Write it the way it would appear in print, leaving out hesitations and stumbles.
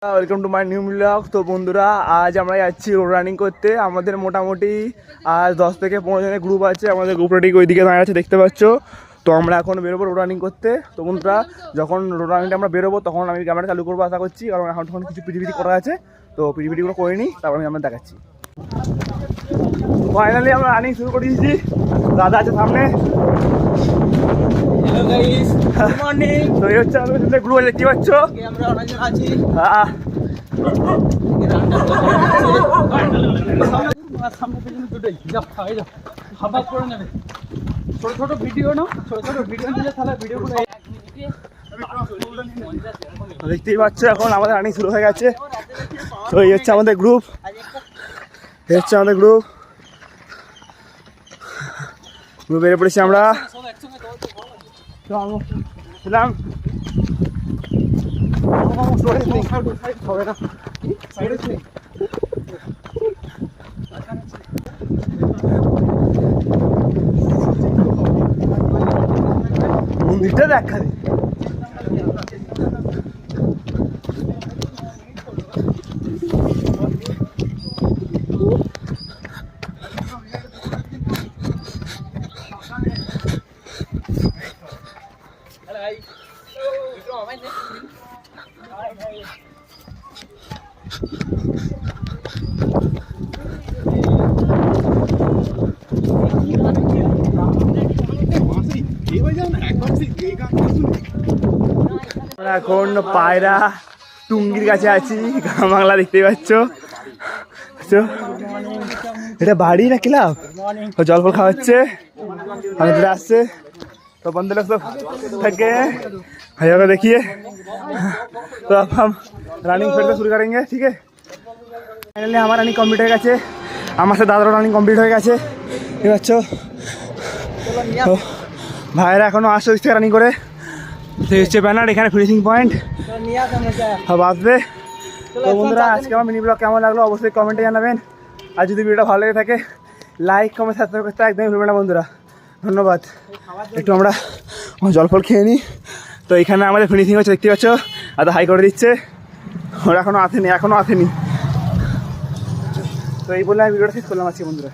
Welcome to my new blog. তো বন্ধুরা, আজ আমরা যাচ্ছি রোড রানিং করতে। আমাদের মোটামুটি আজ 10 থেকে 15 জনের গ্রুপ আছে। আমাদের গ্রুপটা ঠিক ওইদিকে দাঁড়িয়ে আছে, দেখতে পাচ্ছ। তো আমরা এখন বেরোবো রোড রানিং করতে। তো বন্ধুরা, যখন রোড রানিংটা আমরা বেরোবো তখন আমি ক্যামেরা চালু করবো আশা করছি, কারণ এখন তখন কিছু পিটিপিটি করা আছে। তো পিটিপিটিগুলো করে নিই, তারপর আমি আপনাদের দেখাচ্ছি। ফাইনালি আমরা রানিং শুরু করে দিয়েছি। দাদা আছে সামনে। Hello guys, good morning. তো এই হচ্ছে আমাদের গ্রুপ, দেখতে পাচ্ছ। আমরা অনেকজন আছি। হ্যাঁ, সামনে পেছনে দুটোই যা খাই যা হাবাব করে নেবে। ছোট ছোট ভিডিও নাও, ছোট ছোট ভিডিও নিলে তাহলে ভিডিওগুলো দেখতেই পাচ্ছ এখন আমাদের রানিং শুরু হয়ে গেছে। তো এই হচ্ছে আমাদের গ্রুপ, এই হচ্ছে আমাদের গ্রুপ। গ্রুপ বেরিয়ে পড়েছি আমরা। ছিলাম মন্দিরটা দেখা দিই। এখন পায়রা টুঙ্গির কাছে আছি, গ্রাম বাংলা দেখতেই পাচ্ছ। এটা বাড়ি না ক্লাব? জল ফল খাওয়াচ্ছে, আমাদের আসছে। तो बंदे लोग सब थक गए हैं भैया को देखिए। तो अब हम रनिंग फिर से शुरू करेंगे, ठीक है। फाइनली हमारा रनिंग कम्प्लीट हो गए, हमारे दादारो रनिंग कम्प्लीट हो गए। ঠিক আছে, ভাইরা এখনো আসছে থেকে রানিং করে। হচ্ছে ব্যানার, এখানে ফিনিশিং পয়েন্ট সব আসবে। তো বন্ধুরা, আজকে আমার মিনি ব্লগ কেমন লাগলো অবশ্যই কমেন্টে জানাবেন। আর যদি ভিডিওটা ভালো লেগে থাকে লাইক কমেন্ট সাবস্ক্রাইব করতে একদমই ভুলবেন না বন্ধুরা। ধন্যবাদ। একটু আমরা জল ফল খেয়ে নিই। তো এখানে আমাদের ফিনিশিং হচ্ছে, দেখতে পাচ্ছ। আর হাই করে দিচ্ছে, ওরা এখনও আসেনি। তো এই বলে আমি ভিডিওটা শেষ করলাম আজকে বন্ধুরা।